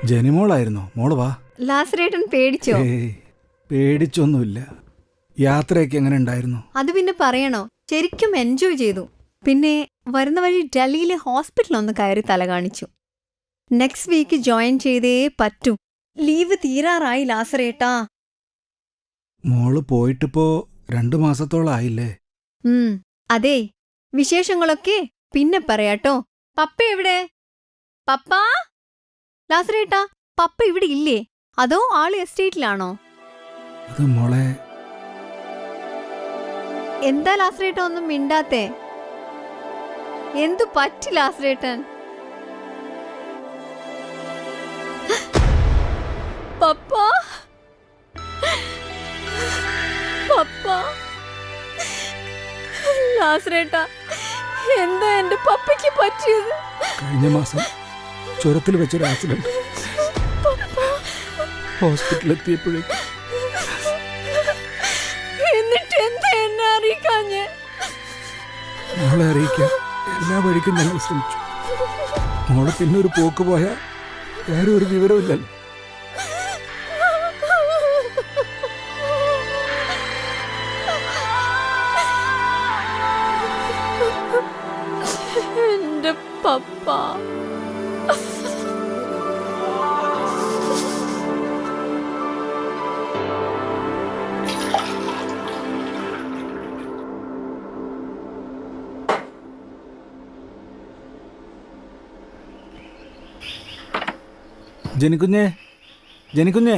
ജനിമോളായിരുന്നോ? മോള് വാ. ലാസറേട്ടൻ പേടിച്ചോ? പേടിച്ചൊന്നുമില്ല. യാത്രയൊക്കെ എങ്ങനെ ഉണ്ടായിരുന്നു? അത് പിന്നെ പറയണോ, ശരിക്കും എൻജോയ് ചെയ്തു. പിന്നെ വരുന്ന വഴി ഡൽഹിയിലെ ഹോസ്പിറ്റലൊന്ന് കയറി തല കാണിച്ചു. നെക്സ്റ്റ് വീക്ക് ജോയിൻ ചെയ്തേ പറ്റൂ. ലീവ് തീരാറായി ലാസറേട്ടാ. മോള് പോയിട്ടിപ്പോ 2 മാസത്തോളായില്ലേ? അതെ, വിശേഷങ്ങളൊക്കെ പിന്നെ പറയാട്ടോ. പപ്പ എവിടെ? പപ്പാ? ലാസറേട്ടാ, പപ്പ ഇവിടെ ഇല്ലേ? അതോ ആള് എസ്റ്റേറ്റിലാണോ? അത് മോളെ. എന്താ ലാസറേട്ട ഒന്നും മിണ്ടാത്തേ? എന്തു പറ്റി ലാസറേട്ടൻ? പപ്പ, പപ്പ, ലാസറേട്ട, എന്താ എന്റെ പപ്പയ്ക്ക് പറ്റിയത്? കഴിഞ്ഞ മാസം ചുരത്തിൽ വെച്ചൊരു ആക്സിഡന്റ്. ഹോസ്പിറ്റലെത്തിയപ്പോഴേക്കും. എന്നിട്ട് എന്താ എന്നെ അറിയിക്കാഞ്ഞേ? മോളെ അറിയിക്കാൻ എല്ലാ വഴിക്കും ഞങ്ങൾ ശ്രമിച്ചു. മോളെ പിന്നെ ഒരു പോക്ക് പോയാൽ വേറെ ഒരു വിവരമില്ലല്ലോ. എന്റെ പപ്പ. ജനിക്കുഞ്ഞേ, ജനിക്കുഞ്ഞേ.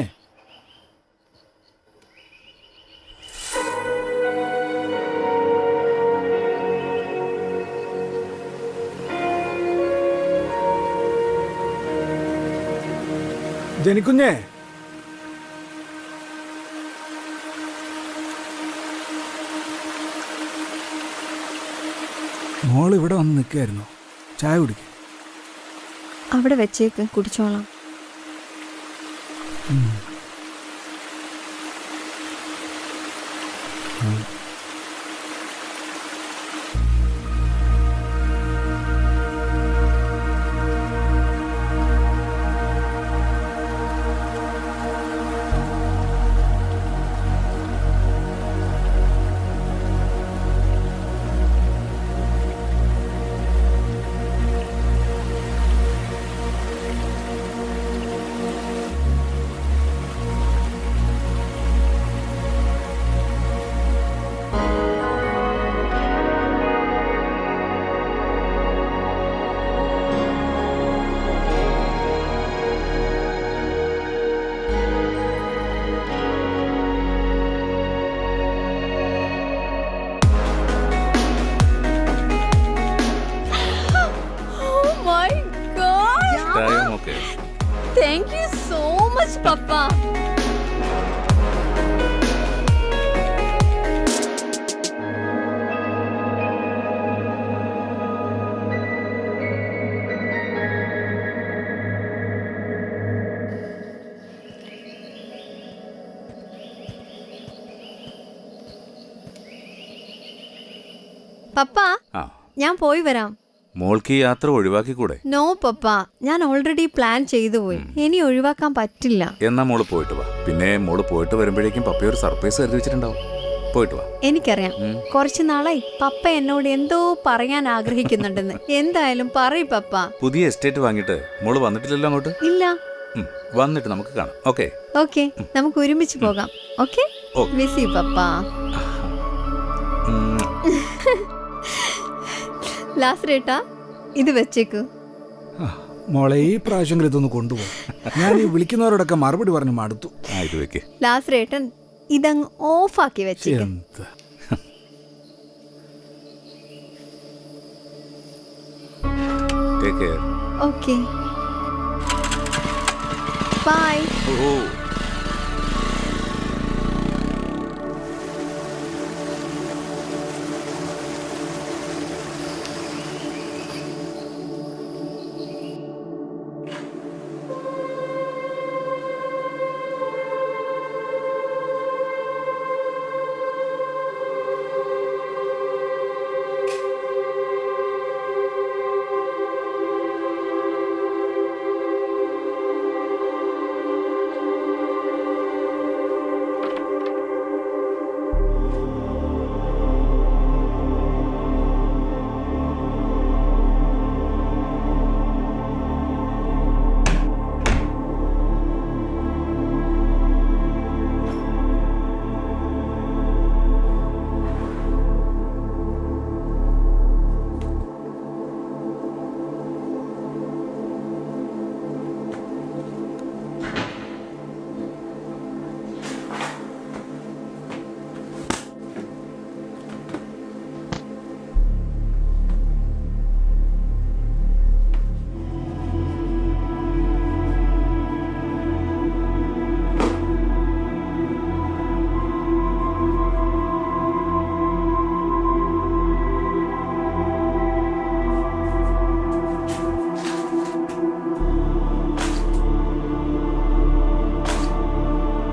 ജനിക്കുഞ്ഞേ. മോൾ ഇവിടെ വന്ന് നിൽക്കായിരുന്നോ? ചായ കുടിക്ക. അവിടെ വെച്ചേക്ക്, കുടിച്ചോളാം. Thank you so much, Papa. പപ്പ, ഞാൻ പോയി വരാം. മോൾക്ക് ഈ യാത്ര ഒഴിവാക്കിക്കൂടെ? നോ പപ്പ, ഞാൻ ഓൾറെഡി പ്ലാൻ ചെയ്തു പോയി. ഇനി ഒഴിവാക്കാൻ പറ്റില്ല. എന്നാ മോള് പോയിട്ട് വാ. പിന്നെ മോള് പോയിട്ട് വരുമ്പോഴേക്കും പപ്പ ഒരു സർപ്രൈസ് കരുതി വെച്ചിട്ടുണ്ടാവും. പോയിട്ട് വാ. എനിക്കറിയാം, കുറച്ചു നാളായി പപ്പ എന്നോട് എന്തോ പറയാൻ ആഗ്രഹിക്കുന്നുണ്ടെന്ന്. എന്തായാലും പറയ് പപ്പ. പുതിയ എസ്റ്റേറ്റ് വാങ്ങിയിട്ട് മോള് വന്നിട്ടില്ലല്ലോ അങ്ങോട്ട്? ഇല്ല. വന്നിട്ട് നമുക്ക് കാണാം. ഓക്കെ ഓക്കെ, നമുക്ക് ഒരുമിച്ച് പോകാം. ഓക്കെ, മിസ് യു പപ്പ. ലാസറേട്ടാ, ഇത് വെച്ചേക്കു. മോളെ, ഈ പ്രാവശ്യം ഇതൊന്ന് കൊണ്ടുപോകും. ഞാൻ ഈ വിളിക്കുന്നവരോടൊക്കെ മറുപടി പറഞ്ഞു മടുത്തു. ലാസറേട്ടൻ, ഇതങ്ങ് ഓഫാക്കി വെച്ചേക്ക്. Okay, bye.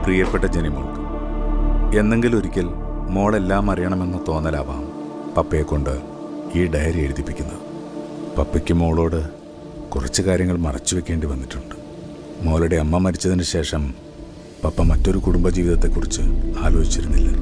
പ്രിയപ്പെട്ട ജനിമോൾക്ക് എന്നെങ്കിലും ഒരിക്കൽ മോളെല്ലാം അറിയണമെന്ന തോന്നലാവാം പപ്പയെ കൊണ്ട് ഈ ഡയറി എഴുതിപ്പിക്കുന്നത്. പപ്പയ്ക്ക് മോളോട് കുറച്ച് കാര്യങ്ങൾ മറച്ചു വെക്കേണ്ടി വന്നിട്ടുണ്ട്. മോളുടെ അമ്മ മരിച്ചതിന് ശേഷം പപ്പ മറ്റൊരു കുടുംബജീവിതത്തെക്കുറിച്ച് ആലോചിച്ചിരുന്നില്ല.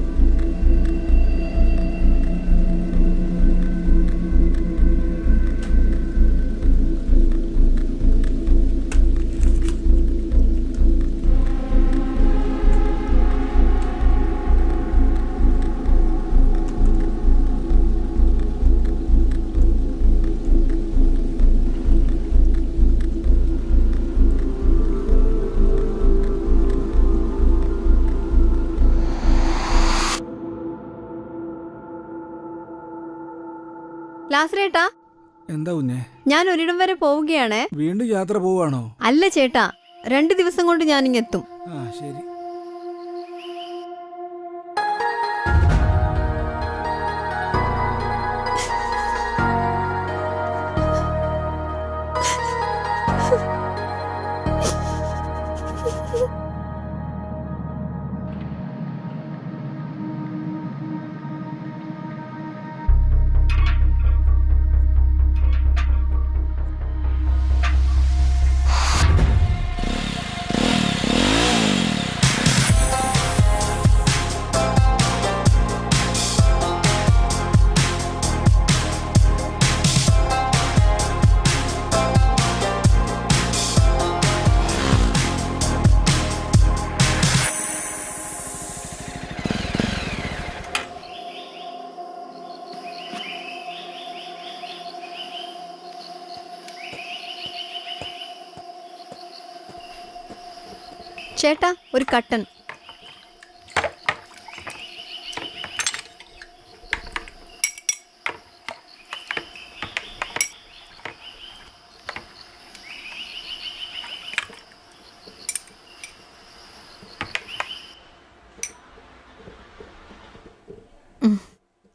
ലാസറേട്ടാ, എന്താ കുഞ്ഞെ, ഞാൻ ഒരിടം വരെ പോവുകയാണേ. വീണ്ടും യാത്ര പോവാണോ? അല്ല ചേട്ടാ, 2 ദിവസം കൊണ്ട് ഞാനിങ്ങെത്തും. ആ ശരി. ചേട്ടാ, ഒരു കട്ടൻ.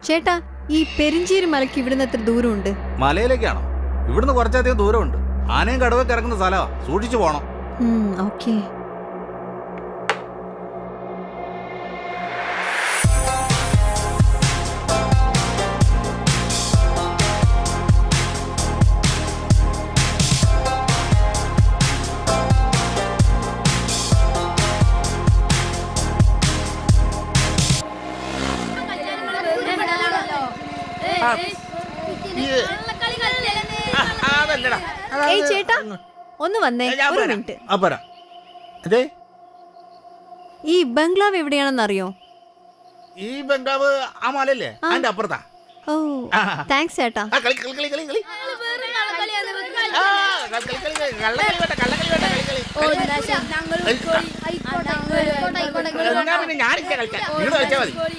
ചേട്ടാ, ഈ പെരിഞ്ചീരി മലയ്ക്ക് ഇവിടുന്ന് എത്ര ദൂരമുണ്ട്? മലയിലേക്കാണോ? ഇവിടുന്ന് കുറച്ചധികം ദൂരമുണ്ട്. ആനയും കടുവൊക്കെ ഇറങ്ങുന്ന സ്ഥലമാ, സൂക്ഷിച്ചു പോണം. ഓക്കേ. ഏയ് ചേട്ടാ, ഒന്ന് വന്നേ, ഒരു മിനിറ്റ്. അതെ, ഈ ബംഗ്ലാവ് എവിടെയാണെന്ന് അറിയോ? ഈ ബംഗ്ലാവ് ആ മലല്ലേ, അതിന്റെ അപ്പുറത്താ. ഓ, താങ്ക്സ് ചേട്ടാ. ഞാനില്ല കളിക്കാൻ, നിങ്ങൾ കളിച്ചാൽ മതി.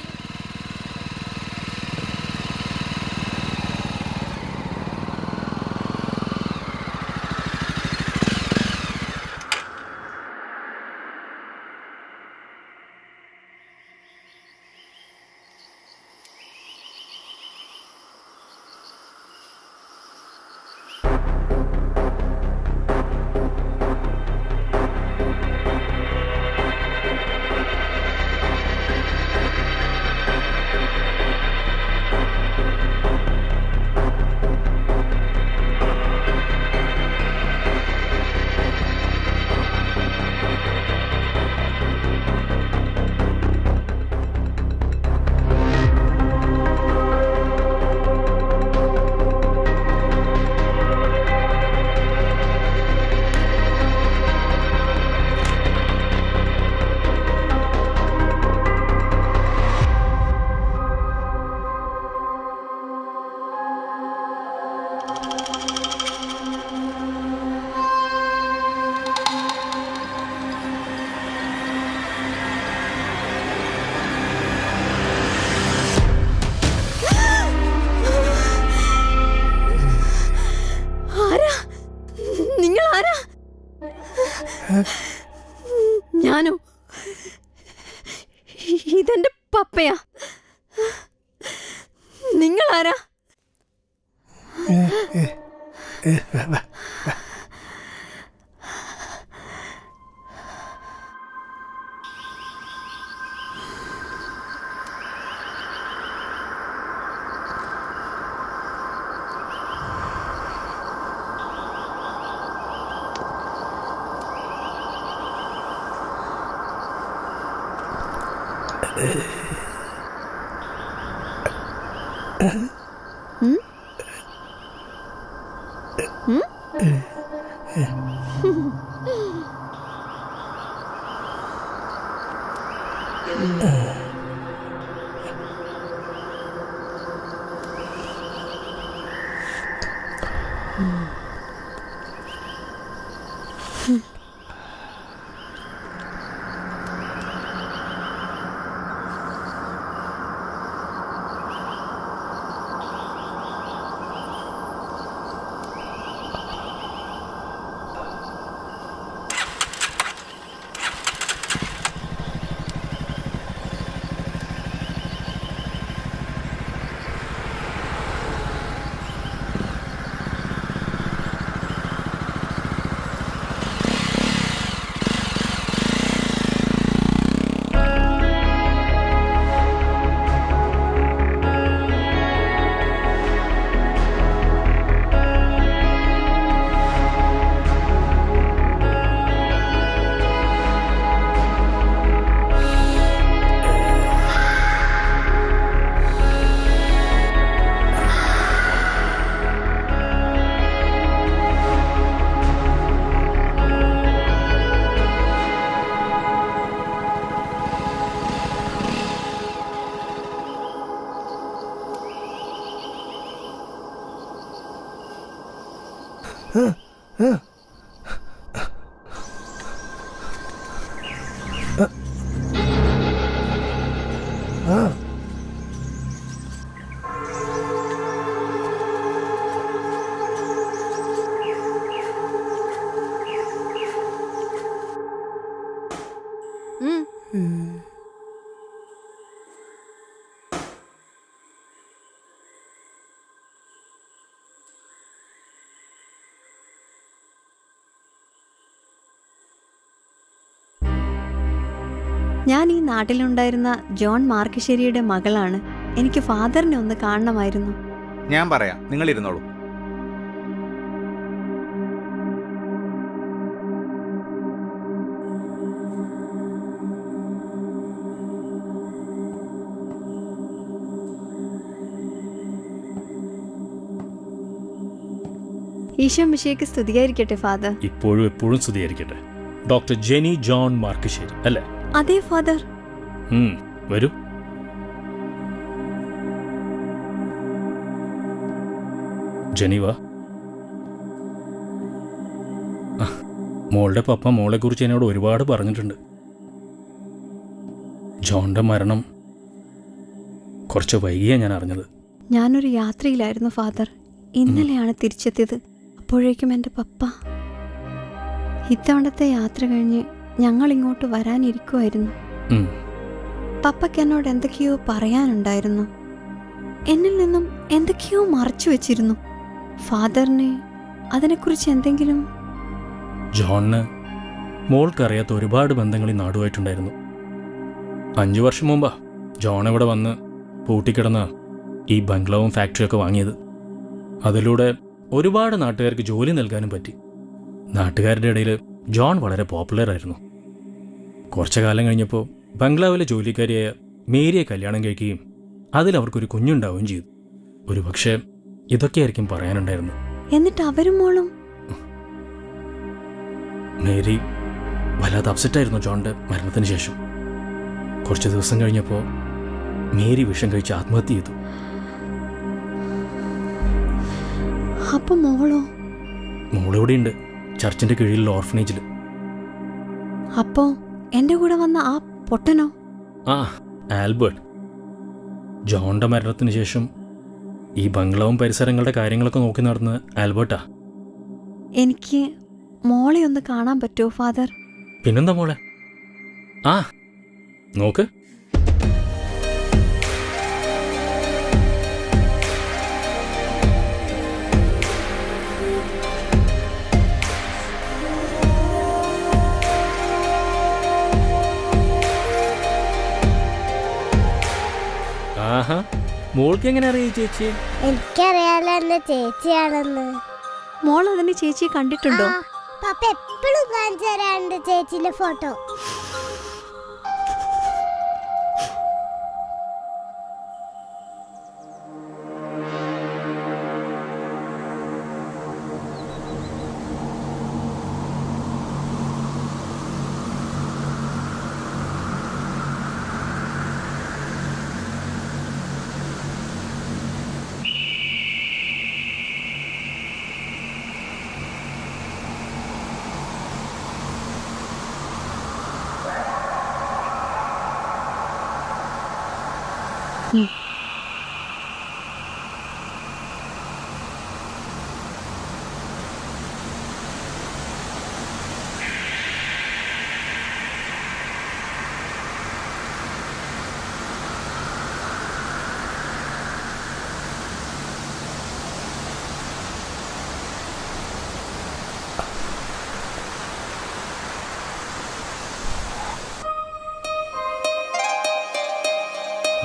ഞാനോ? ഇതെന്റെ പപ്പയാ. നിങ്ങളാരാ? ഞാൻ ഈ നാട്ടിലുണ്ടായിരുന്ന ജോൺ മാർക്കിശ്ശേരിയുടെ മകളാണ്. എനിക്ക് ഫാദറിനെ ഒന്ന് കാണണമായിരുന്നു. ഞാൻ പറയാം, നിങ്ങൾ ഇരുന്നോളൂ. ഈശോ മിശിഹായ്ക്ക് സ്തുതിയായിരിക്കട്ടെ ഫാദർ. ഇപ്പോഴും എപ്പോഴും സ്തുതിയായിരിക്കട്ടെ. ഡോക്ടർ ജെനി ജോൺ മാർക്കിശ്ശേരി അല്ലേ? അതെ ഫാദർ. വരൂ. ജെനിവ, മോളുടെ പപ്പ മോളെക്കുറിച്ച് എന്നോട് ഒരുപാട് പറഞ്ഞിട്ടുണ്ട്. ജോണിന്റെ മരണം കുറച്ച് വൈകിയാണ് ഞാൻ അറിഞ്ഞത്. ഞാനൊരു യാത്രയിലായിരുന്നു ഫാദർ. ഇന്നലെയാണ് തിരിച്ചെത്തിയത്. അപ്പോഴേക്കും എൻ്റെ പപ്പ. ഇത്തവണത്തെ യാത്ര കഴിഞ്ഞ് ഞങ്ങൾ ഇങ്ങോട്ട് വരാനിരിക്കുമായിരുന്നു. പപ്പയ്ക്ക് എന്നോട് എന്തൊക്കെയോ പറയാനുണ്ടായിരുന്നു. എന്നിൽ നിന്നും എന്തൊക്കെയോ മറച്ചു വെച്ചിരുന്നു. ഫാദറിന് അതിനെക്കുറിച്ച് എന്തെങ്കിലും? ജോണിന് മോൾക്കറിയാത്ത ഒരുപാട് ബന്ധങ്ങൾ ഈ നാടുമായിട്ടുണ്ടായിരുന്നു. 5 വർഷം മുമ്പാ ജോൺ ഇവിടെ വന്ന് പൂട്ടിക്കിടന്ന ഈ ബംഗ്ലാവും ഫാക്ടറിയൊക്കെ വാങ്ങിയത്. അതിലൂടെ ഒരുപാട് നാട്ടുകാർക്ക് ജോലി നൽകാനും പറ്റി. നാട്ടുകാരുടെ ഇടയിൽ ജോൺ വളരെ പോപ്പുലറായിരുന്നു. കുറച്ചു കാലം കഴിഞ്ഞപ്പോൾ ബംഗ്ലാവിലെ ജോലിക്കാരിയായ മേരിയെ കല്യാണം കഴിക്കുകയും അതിലവർക്കൊരു കുഞ്ഞുണ്ടാവുകയും ചെയ്തു. ഒരു പക്ഷേ ഇതൊക്കെയായിരിക്കും പറയാനുണ്ടായിരുന്നു. എന്നിട്ട് അവരും മോളും? മേരി വല്ലാതെ അപ്സെറ്റായിരുന്നു ജോണിന്റെ മരണത്തിന് ശേഷം. കുറച്ച് ദിവസം കഴിഞ്ഞപ്പോൾ മേരി വിഷം കഴിച്ച് ആത്മഹത്യ ചെയ്തു. അപ്പൊ മോളോ? മോളിവിടെയുണ്ട്, ചർച്ചിന്റെ കീഴിലുള്ള ഓർഫനേജിൽ. അപ്പോ എന്റെ കൂടെ വന്ന ആ പൊട്ടനോ? ആ, ആൽബർട്ട്. ജോണിന്റെ മരണത്തിന് ശേഷം ഈ ബംഗ്ലാവും പരിസരങ്ങളുടെ കാര്യങ്ങളൊക്കെ നോക്കി നടന്ന ആൽബർട്ടാ. എനിക്ക് മോളെ ഒന്ന് കാണാൻ പറ്റുമോ ഫാദർ? പിന്നെന്താ മോളെ? ആ, നോക്ക്. ആഹാ, മോൾക്ക് എങ്ങനെ അറിയാം ചേച്ചി? എനിക്കറിയാലോ എന്റെ ചേച്ചിയാണെന്ന്. മോൾ അതിന് ചേച്ചിയെ കണ്ടിട്ടുണ്ടോ? പപ്പ എപ്പോഴും കാണിച്ചു തരാറുണ്ട് ചേച്ചിന്റെ ഫോട്ടോ.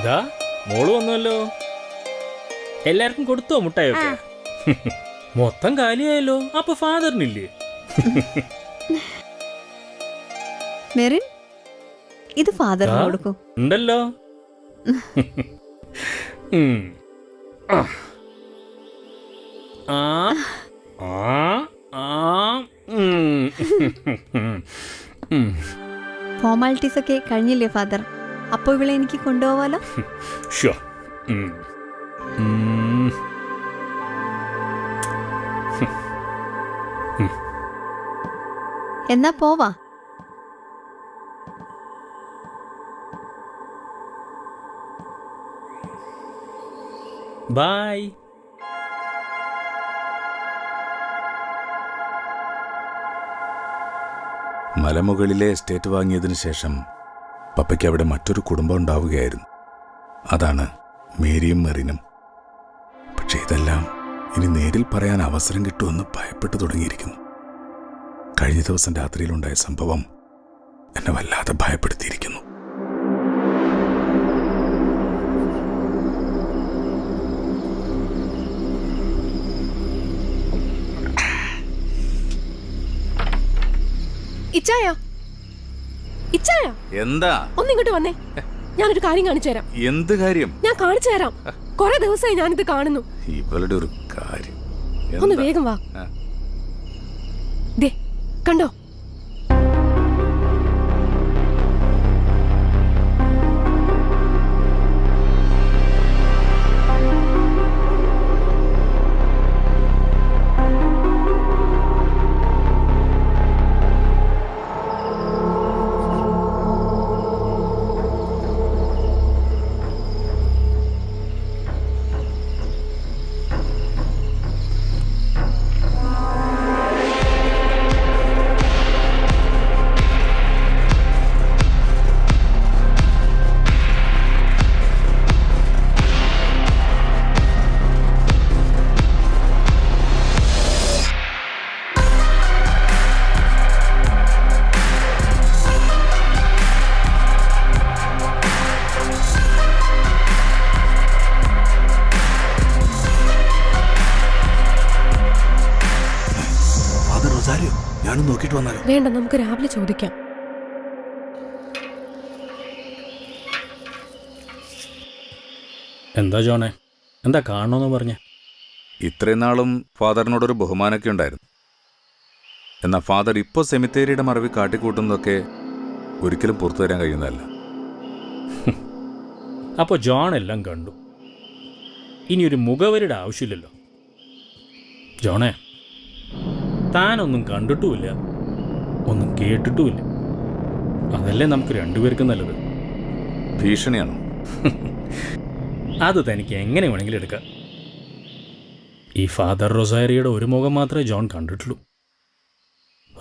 ദാ മോള് വന്നല്ലോ. എല്ലാവർക്കും കൊടുത്തോ മുട്ടായൊക്കെ? മൊത്തം കാലിയായല്ലോ. അപ്പൊ ഫാദറിനില്ലേ? മെറിൻ, ഇത് ഫാദറിന് കൊടുക്കൂ. ഉണ്ടല്ലോ. ആ ആ ആ ഫോർമാലിറ്റീസ് ഒക്കെ കഴിഞ്ഞില്ലേ ഫാദർ? അപ്പോൾ ഇവിടെ എനിക്ക് കൊണ്ടുപോവാലോ? ഷോ. എന്നാ പോവാ. ബൈ. മലമുകളിലെ എസ്റ്റേറ്റ് വാങ്ങിയതിനു ശേഷം പപ്പയ്ക്ക് അവിടെ മറ്റൊരു കുടുംബം ഉണ്ടാവുകയായിരുന്നു. അതാണ് മേരിയും മെറിനും. പക്ഷെ ഇതെല്ലാം ഇനി നേരിൽ പറയാൻ അവസരം കിട്ടുമെന്ന് ഭയപ്പെട്ടു തുടങ്ങിയിരിക്കുന്നു. കഴിഞ്ഞ ദിവസം രാത്രിയിലുണ്ടായ സംഭവം എന്നെ വല്ലാതെ ഭയപ്പെടുത്തിയിരിക്കുന്നു. ഇച്ചായ, ഇച്ചായ, എന്താ? ഒന്നിങ്ങോട്ട് വന്നേ. ഞാനൊരു കാര്യം കാണിച്ചു തരാം. എന്ത് കാര്യം? ഞാൻ കാണിച്ചു തരാം. കുറെ ദിവസമായി ഞാനിത് കാണുന്നു. ഇവളുടെ ഒരു കാര്യം. ഒന്ന് വേഗം വാ. ദേ, കണ്ടോ? ഞാനും നോക്കിട്ട് വന്നാലോ? വേണ്ട, നമുക്ക് രാവിലെ ചോദിക്കാം. എന്താ ജോണേ, എന്താ കാണണമെന്ന് പറഞ്ഞ? ഇത്രയും നാളും ഫാദറിനോടൊരു ബഹുമാനമൊക്കെ ഉണ്ടായിരുന്നു. എന്നാൽ ഫാദർ ഇപ്പോൾ സെമിത്തേരിയുടെ മറവിൽ കാട്ടിക്കൂട്ടുന്നതൊക്കെ ഒരിക്കലും പുറത്തു തരാൻ കഴിയുന്നതല്ല. അപ്പോൾ ജോൺ എല്ലാം കണ്ടു. ഇനിയൊരു മുഖവരുടെ ആവശ്യമില്ലല്ലോ. ജോണേ, താനൊന്നും കണ്ടിട്ടുമില്ല, ഒന്നും കേട്ടിട്ടുമില്ല. അതല്ലേ നമുക്ക് രണ്ടുപേർക്കും നല്ലത്. ഭീഷണിയാണോ? അത് തനിക്ക് എങ്ങനെ വേണമെങ്കിലും എടുക്കാം. ഈ ഫാദർ റൊസാരിയോയുടെ ഒരു മുഖം മാത്രമേ ജോൺ കണ്ടിട്ടുള്ളൂ.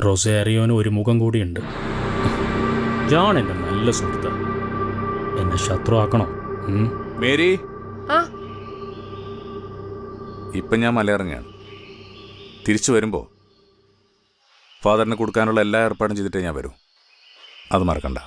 റൊസാരിയോന് ഒരു മുഖം കൂടിയുണ്ട്. ജോൺ എൻ്റെ നല്ല സുഹൃത്താണ്. എന്നെ ശത്രു ആക്കണോ? മേരി, ആ, ഇപ്പം ഞാൻ മലയിറങ്ങാണ്. തിരിച്ചു വരുമ്പോൾ ഫാദറിന് കൊടുക്കാനുള്ള എല്ലാ ഏർപ്പാടും ചെയ്തിട്ടേ ഞാൻ വരൂ. അത് മറക്കണ്ട.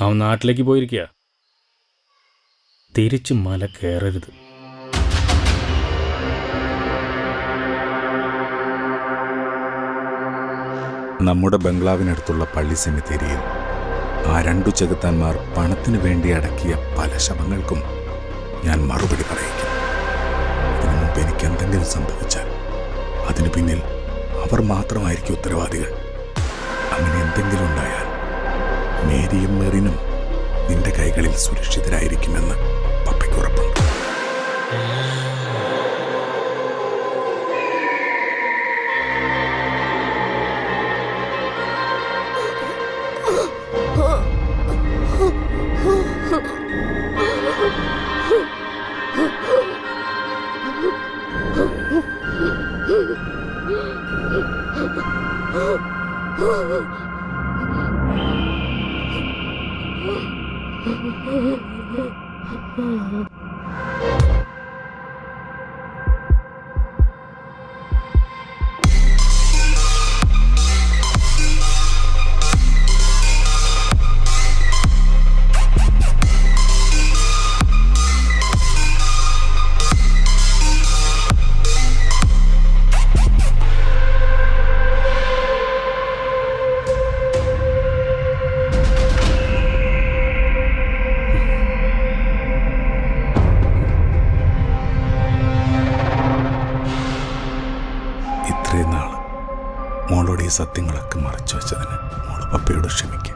അവൻ നാട്ടിലേക്ക് പോയിരിക്കുക. തിരിച്ച് മല കയറരുത്. നമ്മുടെ ബംഗ്ലാവിനടുത്തുള്ള പള്ളി സെമിത്തേരിയിൽ ആ രണ്ടു ചെകുത്താന്മാർ പണത്തിനു വേണ്ടി അടക്കിയ പല ശവങ്ങൾക്കും ഞാൻ മറുപടി പറയിക്കും. അതിനു മുമ്പ് എനിക്ക് എന്തെങ്കിലും സംഭവിച്ചാൽ അതിനു പിന്നിൽ അവർ മാത്രമായിരിക്കും ഉത്തരവാദികൾ. അങ്ങനെ എന്തെങ്കിലും ഉണ്ടായാൽ മേരിയും മെറിനും നിന്റെ കൈകളിൽ സുരക്ഷിതരായിരിക്കുമെന്ന് പപ്പയ്ക്ക് ഉറപ്പുണ്ട്. ഇത്രയും നാൾ മോളോട് ഈ സത്യങ്ങളൊക്കെ മറച്ചു വെച്ചതിന് മോള് പപ്പയോട് ക്ഷമിക്കും.